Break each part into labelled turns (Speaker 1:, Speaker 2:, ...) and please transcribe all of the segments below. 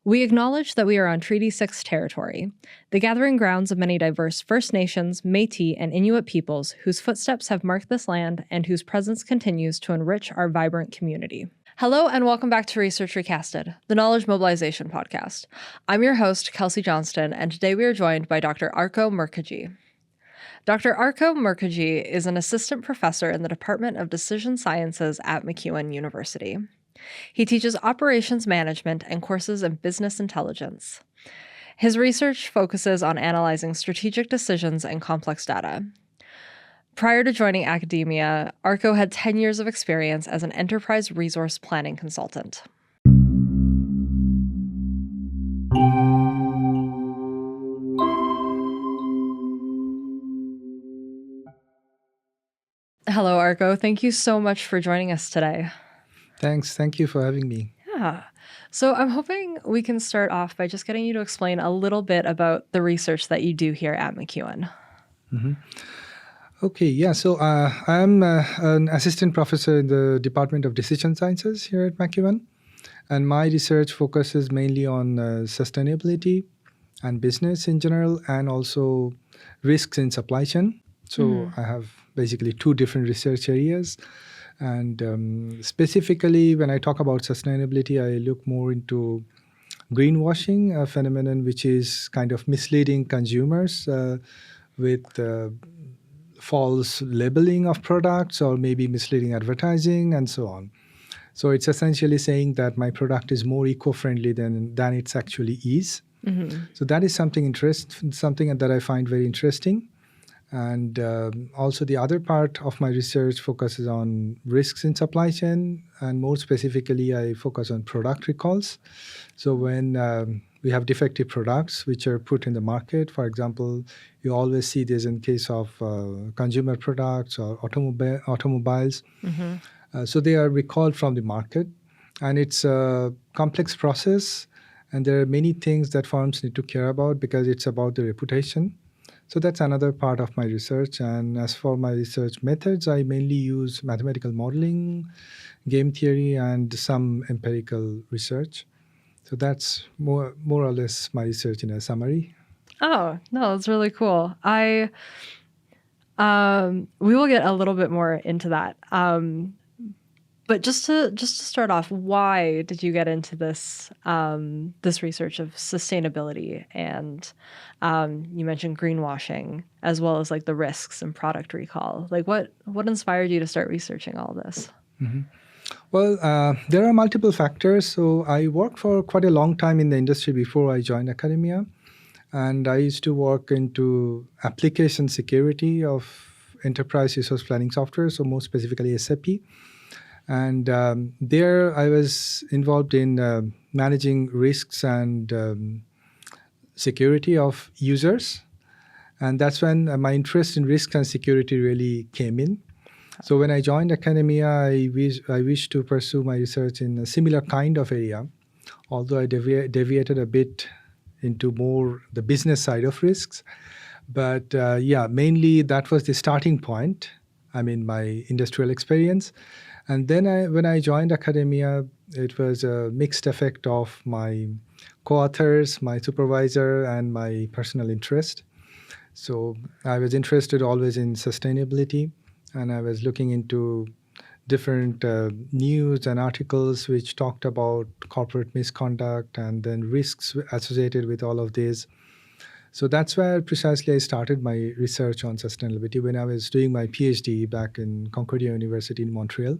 Speaker 1: We acknowledge that we are on Treaty 6 territory, the gathering grounds of many diverse First Nations, Métis, and Inuit peoples whose footsteps have marked this land and whose presence continues to enrich our vibrant community. Hello and welcome back to Research Recasted, the Knowledge Mobilization podcast. I'm your host, Kelsey Johnston, and today we are joined by Dr. Arka Mukherjee. Dr. Arka Mukherjee is an assistant professor in the Department of Decision Sciences at MacEwan University. He teaches operations management and courses in business intelligence. His research focuses on analyzing strategic decisions and complex data. Prior to joining academia, Arko had 10 years of experience as an enterprise resource planning consultant. Hello, Arko. Thank you so much for joining us today.
Speaker 2: Thanks. Thank you for having me.
Speaker 1: Yeah. So I'm hoping we can start off by just getting you to explain a little bit about the research that you do here at MacEwan.
Speaker 2: Mm-hmm. Okay. Yeah. So I'm an assistant professor in the Department of Decision Sciences here at MacEwan. And my research focuses mainly on sustainability and business in general, and also risks in supply chain. So I have basically two different research areas. And specifically, when I talk about sustainability, I look more into greenwashing, a phenomenon which is kind of misleading consumers with false labeling of products or maybe misleading advertising and so on. So it's essentially saying that my product is more eco-friendly than it actually is. Mm-hmm. So that is something that I find very interesting. And also the other part of my research focuses on risks in supply chain, and more specifically, I focus on product recalls. So when we have defective products which are put in the market, for example, you always see this in case of consumer products or automobiles. Mm-hmm. So they are recalled from the market, and it's a complex process, and there are many things that firms need to care about because it's about the reputation. So that's another part of my research. And as for my research methods, I mainly use mathematical modeling, game theory, and some empirical research. So that's more or less my research in a summary.
Speaker 1: Oh, no, that's really cool. We will get a little bit more into that. But just to start off, why did you get into this this research of sustainability? And you mentioned greenwashing, as well as like the risks and product recall. Like what inspired you to start researching all this?
Speaker 2: Mm-hmm. Well, there are multiple factors. So I worked for quite a long time in the industry before I joined academia. And I used to work into application security of enterprise resource planning software, so more specifically SAP. And there I was involved in managing risks and security of users. And that's when my interest in risk and security really came in. So when I joined academia, I wished to pursue my research in a similar kind of area, although I deviated a bit into more the business side of risks. But mainly that was the starting point, my industrial experience. And then when I joined academia, it was a mixed effect of my co-authors, my supervisor, and my personal interest. So I was interested always in sustainability, and I was looking into different news and articles which talked about corporate misconduct and then risks associated with all of this. So that's where precisely I started my research on sustainability when I was doing my PhD back in Concordia University in Montreal.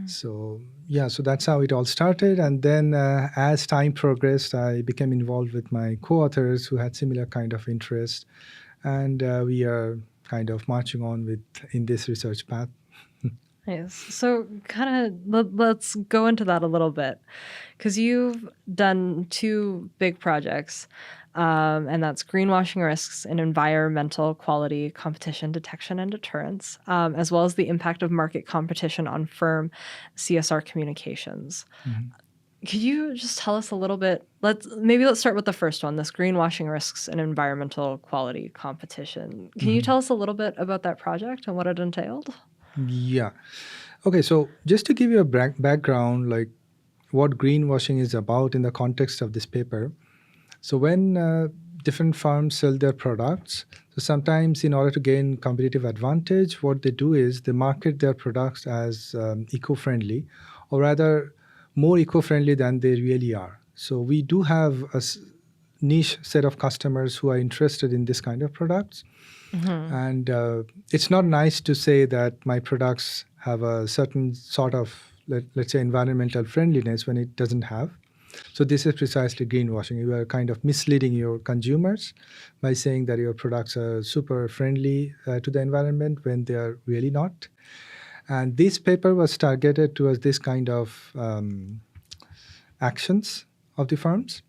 Speaker 2: So that's how it all started. And then as time progressed, I became involved with my co-authors who had similar kind of interest. And we are kind of marching on in this research path.
Speaker 1: Nice. So let's go into that a little bit, because you've done two big projects, and that's greenwashing risks in environmental quality, competition detection and deterrence, as well as the impact of market competition on firm CSR communications. Mm-hmm. Could you just tell us a little bit? Let's start with the first one, this greenwashing risks in environmental quality competition. Can you tell us a little bit about that project and what it entailed?
Speaker 2: Yeah. Okay, so just to give you a background, like what greenwashing is about in the context of this paper. So when different firms sell their products, so sometimes in order to gain competitive advantage, what they do is they market their products as eco-friendly, or rather more eco-friendly than they really are. So we do have a niche set of customers who are interested in this kind of products. And it's not nice to say that my products have a certain sort of, let's say, environmental friendliness when it doesn't have. So this is precisely greenwashing. You are kind of misleading your consumers by saying that your products are super friendly to the environment when they are really not. And this paper was targeted towards this kind of actions of the firms.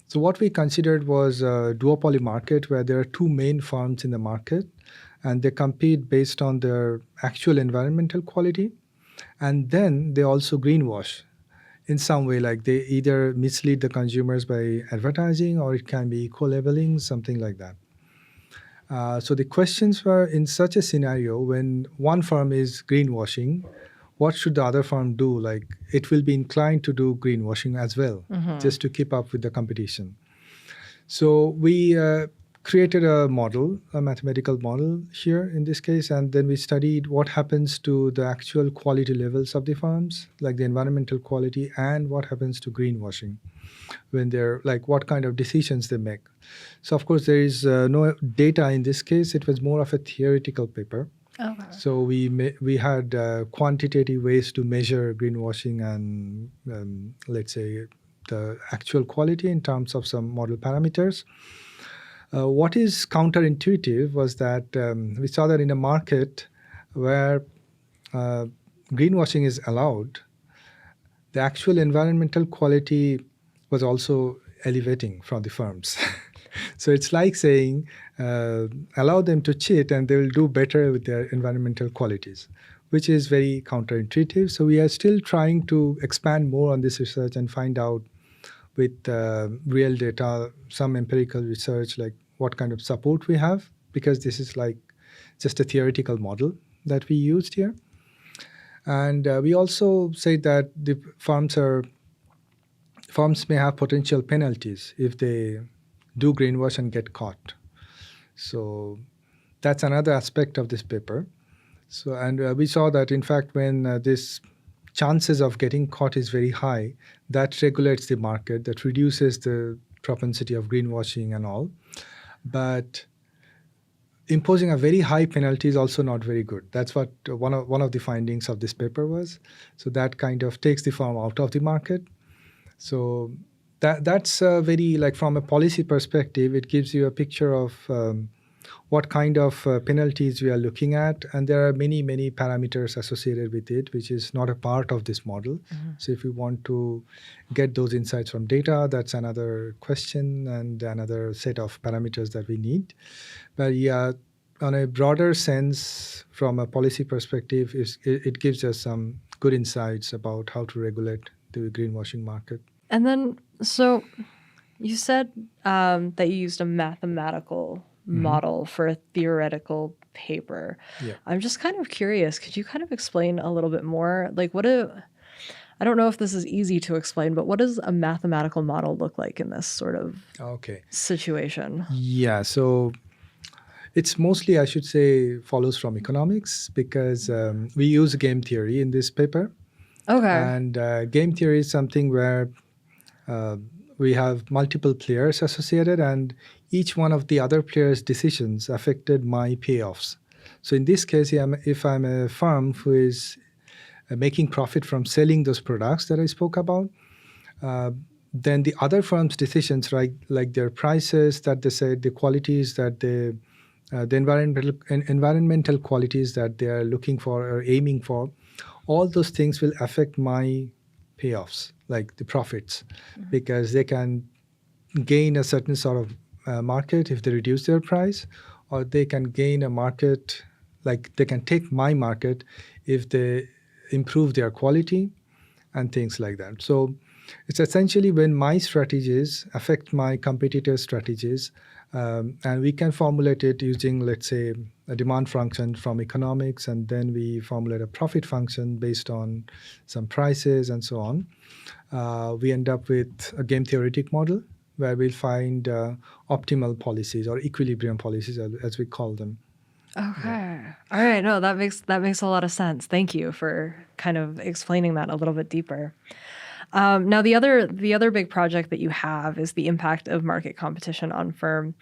Speaker 2: So what we considered was a duopoly market where there are two main firms in the market, and they compete based on their actual environmental quality, and then they also greenwash in some way, like they either mislead the consumers by advertising, or it can be eco-labeling, something like that. So the questions were, in such a scenario, when one firm is greenwashing, what should the other firm do? Like, it will be inclined to do greenwashing as well, just to keep up with the competition. So we created a model, a mathematical model here in this case, and then we studied what happens to the actual quality levels of the firms, like the environmental quality, and what happens to greenwashing when they're like what kind of decisions they make. So of course there is no data in this case. It was more of a theoretical paper.
Speaker 1: Okay.
Speaker 2: So we had quantitative ways to measure greenwashing and let's say the actual quality in terms of some model parameters. What is counterintuitive was that we saw that in a market where greenwashing is allowed, the actual environmental quality was also elevating from the firms. So it's like saying, allow them to cheat and they will do better with their environmental qualities, which is very counterintuitive. So we are still trying to expand more on this research and find out with real data, some empirical research, like what kind of support we have, because this is like just a theoretical model that we used here. And we also say that the firms may have potential penalties if they do greenwash and get caught. So that's another aspect of this paper. So and we saw that in fact when this chances of getting caught is very high, that regulates the market, that reduces the propensity of greenwashing and all. But imposing a very high penalty is also not very good. That's what one of the findings of this paper was. So that kind of takes the firm out of the market. So that's very, like from a policy perspective, it gives you a picture of what kind of penalties we are looking at. And there are many, many parameters associated with it, which is not a part of this model. So if you want to get those insights from data, that's another question and another set of parameters that we need. But yeah, on a broader sense, from a policy perspective, it gives us some good insights about how to regulate the greenwashing market.
Speaker 1: And then, so you said that you used a mathematical model for a theoretical paper.
Speaker 2: Yeah.
Speaker 1: I'm just kind of curious. Could you kind of explain a little bit more? Like, I don't know if this is easy to explain, but what does a mathematical model look like in this sort of situation?
Speaker 2: Yeah, so it's mostly, I should say, follows from economics, because we use game theory in this paper.
Speaker 1: Okay.
Speaker 2: And game theory is something where we have multiple players associated, and each one of the other players' decisions affected my payoffs. So in this case, if I'm a firm who is making profit from selling those products that I spoke about, then the other firms' decisions, like their prices that they said, the qualities that the environmental qualities that they are looking for or aiming for, all those things will affect my payoffs, like the profits, because they can gain a certain sort of market if they reduce their price, or they can gain a market, like they can take my market if they improve their quality and things like that. So it's essentially when my strategies affect my competitors' strategies, and we can formulate it using, let's say, a demand function from economics, and then we formulate a profit function based on some prices and so on. we end up with a game theoretic model where we'll find optimal policies or equilibrium policies, as we call them.
Speaker 1: Okay. All right. No, that makes a lot of sense. Thank you for kind of explaining that a little bit deeper. Now, the other big project that you have is the impact of market competition on firm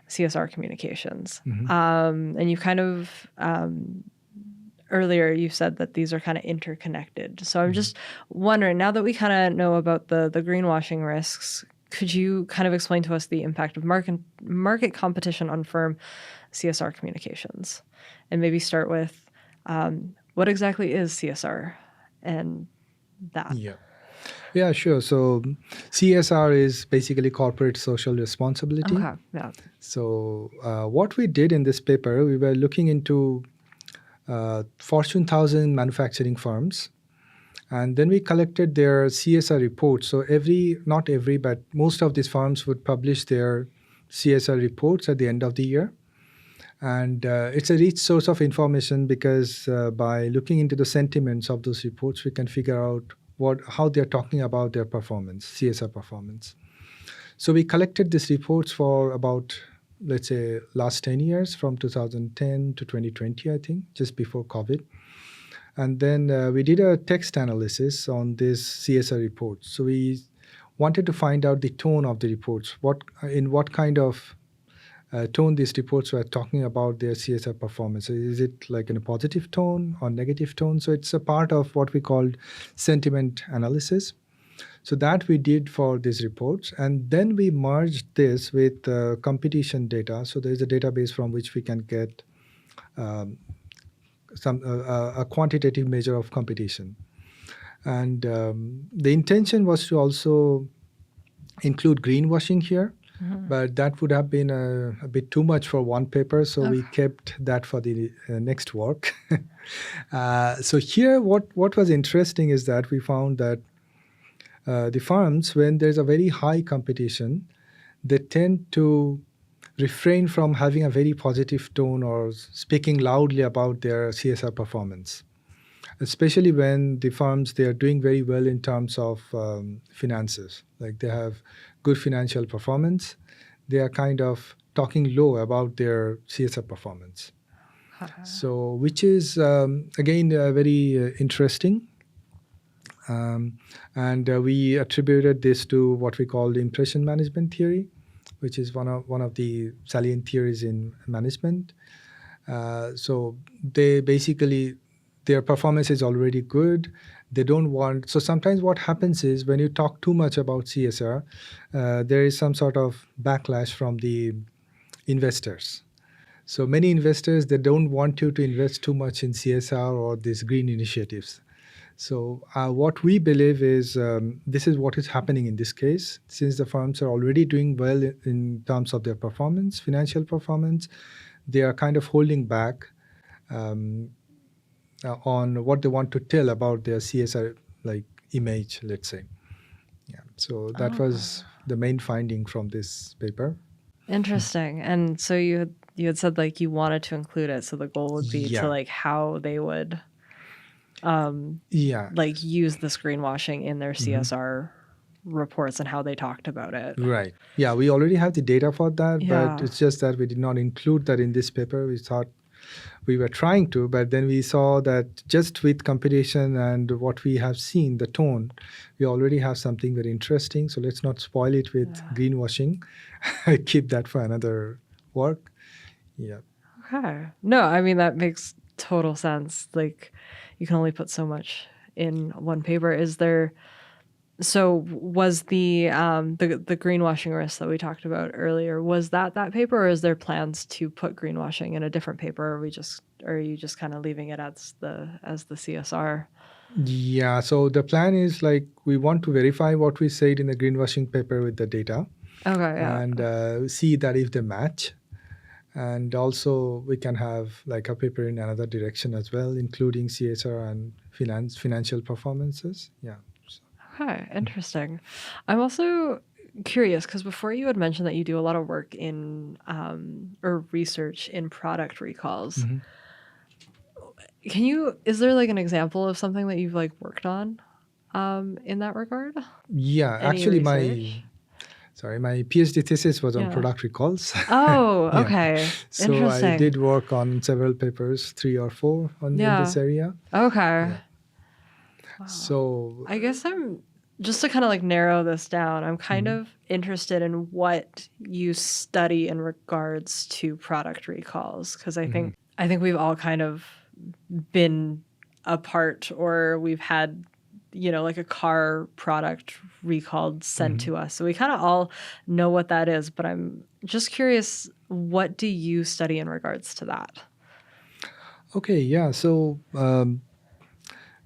Speaker 1: CSR communications. And you kind of earlier you said that these are kind of interconnected. So I'm just wondering, now that we kind of know about the greenwashing risks, could you kind of explain to us the impact of market competition on firm CSR communications? And maybe start with what exactly is CSR and that?
Speaker 2: Yeah, sure. So CSR is basically corporate social responsibility.
Speaker 1: Okay, yeah.
Speaker 2: So what we did in this paper, we were looking into Fortune 1000 manufacturing firms. And then we collected their CSR reports. So not every, but most of these firms would publish their CSR reports at the end of the year. And it's a rich source of information because by looking into the sentiments of those reports, we can figure out how they're talking about their performance, CSR performance. So we collected these reports for about, let's say, last 10 years, from 2010 to 2020, I think, just before COVID. And then we did a text analysis on this CSR report. So we wanted to find out the tone of the reports, in what kind of tone these reports were talking about their CSR performance. Is it like in a positive tone or negative tone? So it's a part of what we called sentiment analysis. So that we did for these reports. And then we merged this with competition data. So there's a database from which we can get a quantitative measure of competition. And the intention was to also include greenwashing here, but that would have been a bit too much for one paper, so we kept that for the next work. So here, what was interesting is that we found that the firms, when there's a very high competition, they tend to refrain from having a very positive tone or speaking loudly about their CSR performance, especially when the firms, they are doing very well in terms of finances. Like they have good financial performance. They are kind of talking low about their CSR performance. So, which is, again, very interesting. And we attributed this to what we call the impression management theory, which is one of the salient theories in management. So they basically, their performance is already good. They don't want, so sometimes what happens is when you talk too much about CSR, there is some sort of backlash from the investors. So many investors, they don't want you to invest too much in CSR or these green initiatives. So what we believe is this is what is happening in this case. Since the firms are already doing well in terms of their performance, financial performance, they are kind of holding back on what they want to tell about their CSR like image, let's say. Yeah. So that was the main finding from this paper.
Speaker 1: Interesting. And so you had said like you wanted to include it, so the goal would be to like how they would like use this greenwashing in their CSR reports and how they talked about it.
Speaker 2: Right. Yeah, we already have the data for that, but it's just that we did not include that in this paper. We thought we were trying to, but then we saw that just with competition and what we have seen, the tone, we already have something very interesting. So let's not spoil it with greenwashing. Keep that for another work. Yeah.
Speaker 1: Okay. No, I mean, that makes total sense. Like, you can only put so much in one paper. So was the greenwashing risk that we talked about earlier, was that paper, or is there plans to put greenwashing in a different paper, or are you just kind of leaving it as the CSR?
Speaker 2: Yeah, so the plan is like we want to verify what we said in the greenwashing paper with the data. Okay, yeah. And see that if they match. And also we can have like a paper in another direction as well, including CSR and financial performances. Yeah.
Speaker 1: Okay, interesting. I'm also curious because before you had mentioned that you do a lot of work in or research in product recalls. Is there like an example of something that you've like worked on? in that regard?
Speaker 2: Yeah,
Speaker 1: Any
Speaker 2: actually,
Speaker 1: research?
Speaker 2: my PhD thesis was on
Speaker 1: Yeah.
Speaker 2: product recalls.
Speaker 1: Oh,
Speaker 2: Yeah.
Speaker 1: okay.
Speaker 2: So I
Speaker 1: Interesting.
Speaker 2: did work on several papers, 3 or 4 in this
Speaker 1: Yeah.
Speaker 2: area.
Speaker 1: Okay.
Speaker 2: Yeah.
Speaker 1: Wow.
Speaker 2: So
Speaker 1: I guess I'm just to kind of like narrow this down. I'm kind of interested in what you study in regards to product recalls because I think we've all kind of been a part or we've had like a car product recalled sent to us. So we kind of all know what that is, but I'm just curious, what do you study in regards to that?
Speaker 2: okay, yeah. So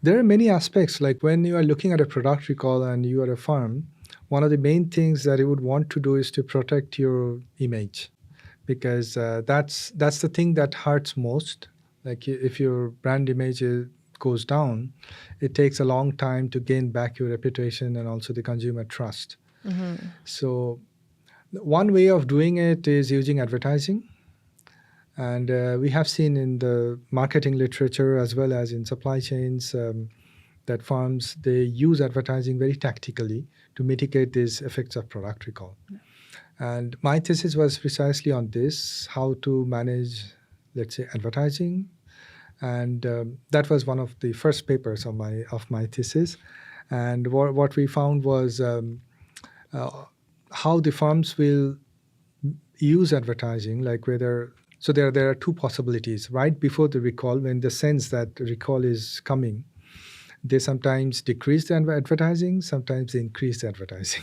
Speaker 2: there are many aspects. Like when you are looking at a product recall and you are a firm, one of the main things that you would want to do is to protect your image, because that's the thing that hurts most. Like if your brand image goes down, it takes a long time to gain back your reputation and also the consumer trust. So one way of doing it is using advertising. And we have seen in the marketing literature as well as in supply chains that firms, they use advertising very tactically to mitigate these effects of product recall. And my thesis was precisely on this, how to manage, let's say, advertising. And that was one of the first papers of my thesis. And what we found was how the firms will use advertising, like whether so there are 2 possibilities. Right before the recall, when they sense that the recall is coming, they sometimes decrease the advertising, sometimes they increase the advertising.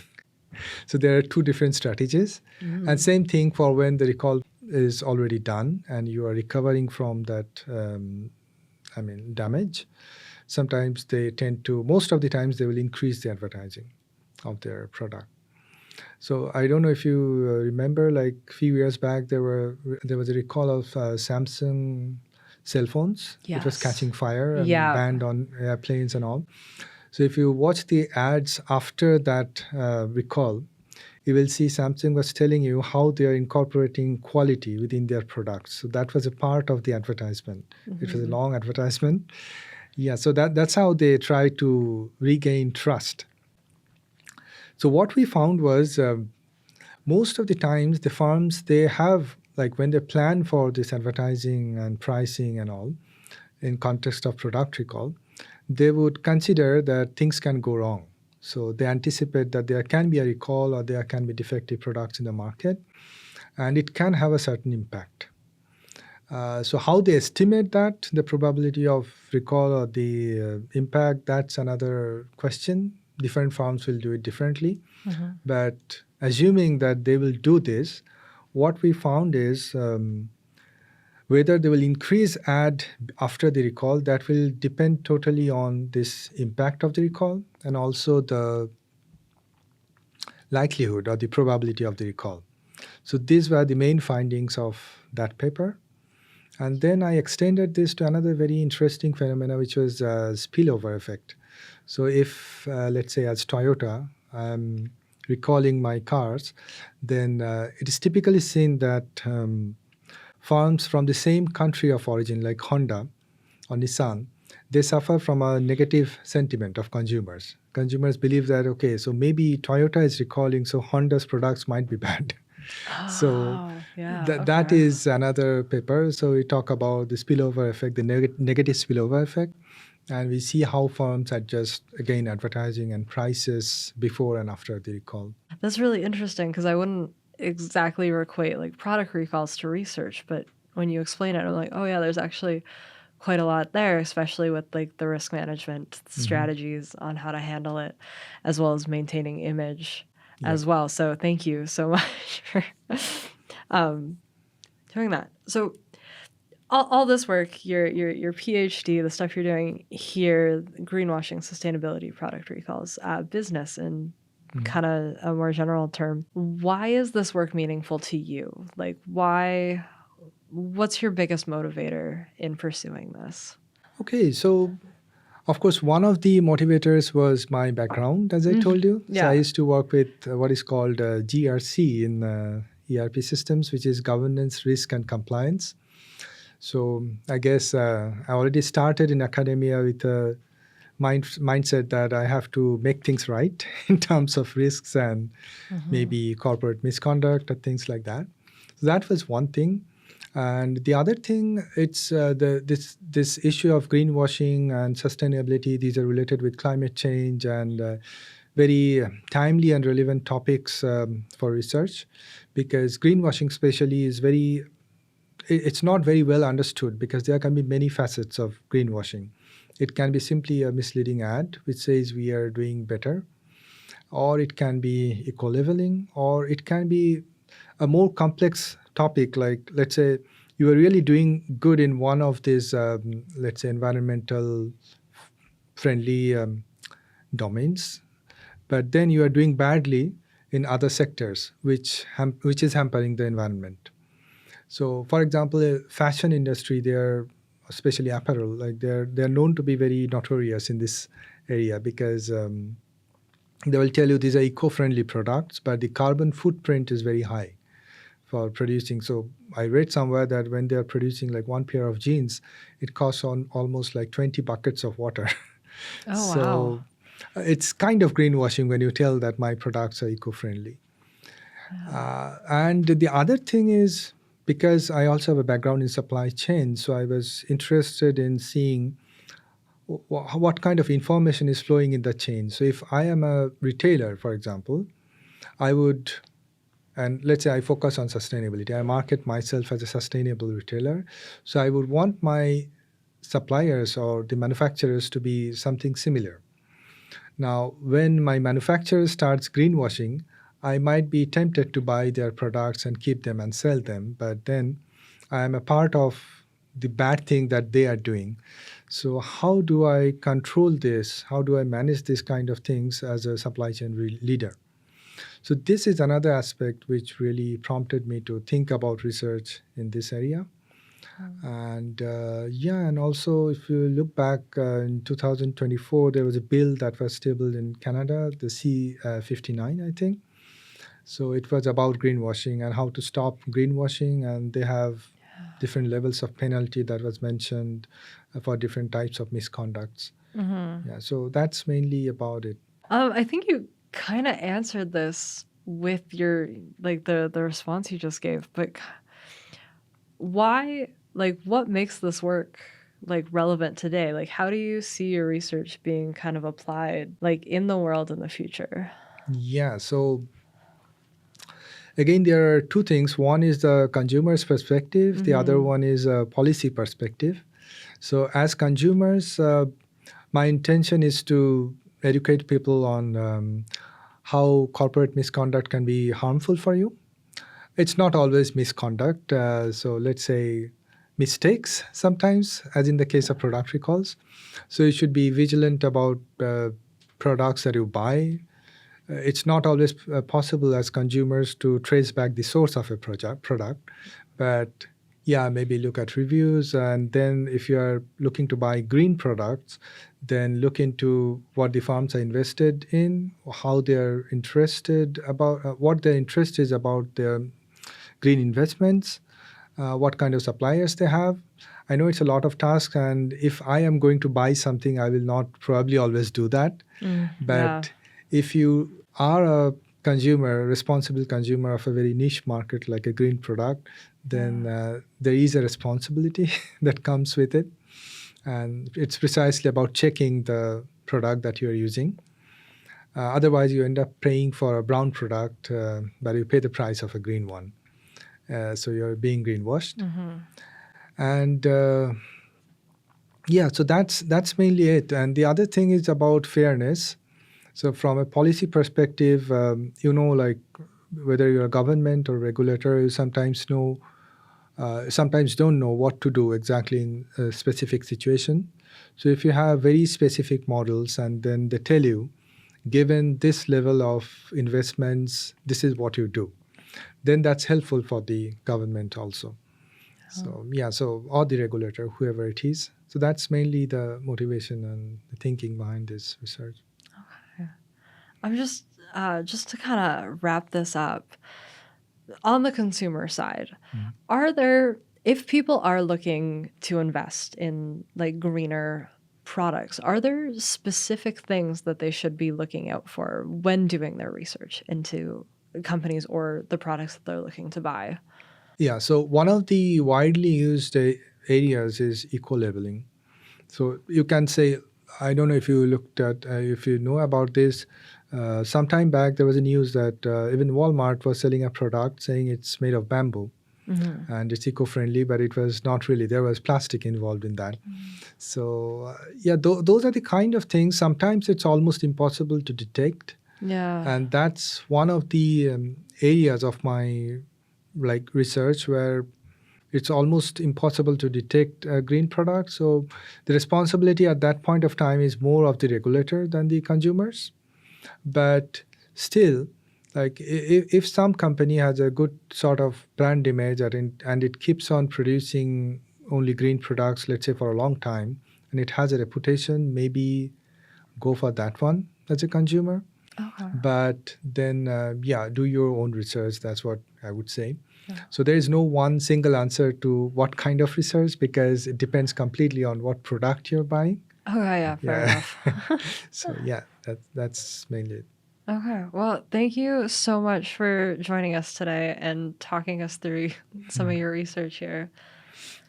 Speaker 2: So there are 2 different strategies. And same thing for when the recall is already done and you are recovering from that damage. Sometimes most of the times they will increase the advertising of their product. So I don't know if you remember, like a few years back, there was a recall of Samsung cell phones. It was
Speaker 1: Yes.
Speaker 2: catching fire and
Speaker 1: Yeah.
Speaker 2: banned on airplanes and all. So if you watch the ads after that recall, you will see Samsung was telling you how they are incorporating quality within their products. So that was a part of the advertisement. It was a long advertisement. Yeah, so that's how they try to regain trust. So what we found was most of the times the firms, they have, like when they plan for this advertising and pricing and all in context of product recall, they would consider that things can go wrong. So they anticipate that there can be a recall or there can be defective products in the market, and it can have a certain impact. So how they estimate that, the probability of recall or the impact, that's another question. Different firms will do it differently. But assuming that they will do this, what we found is whether they will increase ad after the recall, that will depend totally on this impact of the recall and also the likelihood or the probability of the recall. So these were the main findings of that paper. And then I extended this to another very interesting phenomena, which was spillover effect. So if, let's say, as Toyota, I'm recalling my cars, then it is typically seen that firms from the same country of origin, like Honda or Nissan, they suffer from a negative sentiment of consumers. Consumers believe that, okay, so maybe Toyota is recalling, so Honda's products might be bad. So that is another paper. So we talk about the spillover effect, the negative spillover effect, and we see how firms adjust, again, advertising and prices before and after the recall.
Speaker 1: That's really interesting because I wouldn't exactly equate like product recalls to research, but when you explain it, I'm like, oh yeah, there's actually quite a lot there, especially with like the risk management strategies on how to handle it, as well as maintaining image as well. So thank you so much for doing that. So all this work, your PhD, the stuff you're doing here, greenwashing, sustainability, product recalls, business, and kind of a more general term. Why is this work meaningful to you? Like, what's your biggest motivator in pursuing this?
Speaker 2: Okay, so of course, one of the motivators was my background, as I told you.
Speaker 1: Yeah.
Speaker 2: So I used to work with what is called GRC in ERP systems, which is governance, risk, and compliance. So I guess I already started in academia with a mindset that I have to make things right in terms of risks and maybe corporate misconduct or things like that. So that was one thing. And the other thing, it's this issue of greenwashing and sustainability. These are related with climate change and very timely and relevant topics for research, because greenwashing especially is it's not very well understood, because there can be many facets of greenwashing. It can be simply a misleading ad which says we are doing better, or it can be eco-leveling, or it can be a more complex topic, like let's say you are really doing good in one of these, let's say, environmental friendly domains, but then you are doing badly in other sectors, which is hampering the environment. So, for example, a fashion industry, they're especially apparel, like they're known to be very notorious in this area, because they will tell you these are eco-friendly products, but the carbon footprint is very high for producing. So I read somewhere that when they are producing like one pair of jeans, it costs on almost like 20 buckets of water.
Speaker 1: Oh,
Speaker 2: So
Speaker 1: wow.
Speaker 2: it's kind of greenwashing when you tell that my products are eco-friendly. And the other thing is, because I also have a background in supply chain, so I was interested in seeing what kind of information is flowing in the chain. So if I am a retailer, for example, I would, and let's say I focus on sustainability, I market myself as a sustainable retailer. So I would want my suppliers or the manufacturers to be something similar. Now, when my manufacturer starts greenwashing, I might be tempted to buy their products and keep them and sell them, but then I am a part of the bad thing that they are doing. So how do I control this? How do I manage these kind of things as a supply chain leader? So this is another aspect which really prompted me to think about research in this area. And and also if you look back in 2024, there was a bill that was tabled in Canada, the C59, I think. So it was about greenwashing and how to stop greenwashing, and they have different levels of penalty that was mentioned for different types of misconducts. Yeah, so that's mainly about it.
Speaker 1: I think you kind of answered this with your like the response you just gave, but why, like, what makes this work like relevant today? Like, how do you see your research being kind of applied like in the world in the future?
Speaker 2: Yeah, so again, there are two things. One is the consumer's perspective, the other one is a policy perspective. So as consumers, my intention is to educate people on how corporate misconduct can be harmful for you. It's not always misconduct. So let's say mistakes sometimes, as in the case of product recalls. So you should be vigilant about products that you buy. It's not always possible as consumers to trace back the source of a product, but yeah, maybe look at reviews. And then if you are looking to buy green products, then look into what the firms are invested in, how they're interested about, what their interest is about their green investments, what kind of suppliers they have. I know it's a lot of tasks, and if I am going to buy something, I will not probably always do that. But if you are a consumer, a responsible consumer of a very niche market like a green product, then there is a responsibility that comes with it. And it's precisely about checking the product that you're using. Otherwise, you end up paying for a brown product, but you pay the price of a green one. So you're being greenwashed. And so that's mainly it. And the other thing is about fairness. So from a policy perspective, like whether you're a government or regulator, you sometimes sometimes don't know what to do exactly in a specific situation. So if you have very specific models and then they tell you, given this level of investments, this is what you do, then that's helpful for the government also. So or the regulator, whoever it is. So that's mainly the motivation and the thinking behind this research.
Speaker 1: I'm just to kind of wrap this up, on the consumer side, are there, if people are looking to invest in like greener products, are there specific things that they should be looking out for when doing their research into companies or the products that they're looking to buy?
Speaker 2: Yeah, so one of the widely used areas is eco-labeling. So you can say, I don't know if you looked at, if you know about this. Some time back, there was a news that even Walmart was selling a product saying it's made of bamboo and it's eco-friendly, but it was not really. There was plastic involved in that. So yeah, those are the kind of things. Sometimes it's almost impossible to detect.
Speaker 1: Yeah.
Speaker 2: And that's one of the areas of my research where it's almost impossible to detect a green product. So the responsibility at that point of time is more of the regulator than the consumers. But still, if some company has a good sort of brand image and it keeps on producing only green products, let's say for a long time, and it has a reputation, maybe go for that one as a consumer.
Speaker 1: Okay.
Speaker 2: But then, do your own research. That's what I would say. Yeah. So there is no one single answer to what kind of research, because it depends completely on what product you're buying.
Speaker 1: Okay, yeah, fair enough.
Speaker 2: So yeah, that's mainly it.
Speaker 1: Okay, well, thank you so much for joining us today and talking us through some of your research here.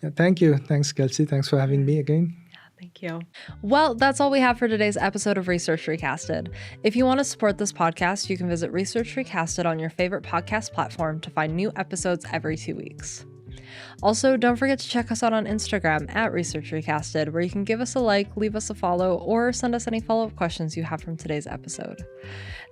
Speaker 2: Yeah, thank you. Thanks, Kelsey. Thanks for having me again.
Speaker 1: Thank you. Well, that's all we have for today's episode of Research Recasted. If you want to support this podcast, you can visit Research Recasted on your favorite podcast platform to find new episodes every 2 weeks. Also, don't forget to check us out on Instagram at Research Recasted, where you can give us a like, leave us a follow, or send us any follow-up questions you have from today's episode.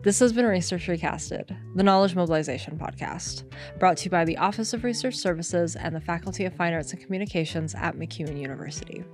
Speaker 1: This has been Research Recasted, the Knowledge Mobilization Podcast, brought to you by the Office of Research Services and the Faculty of Fine Arts and Communications at MacEwan University.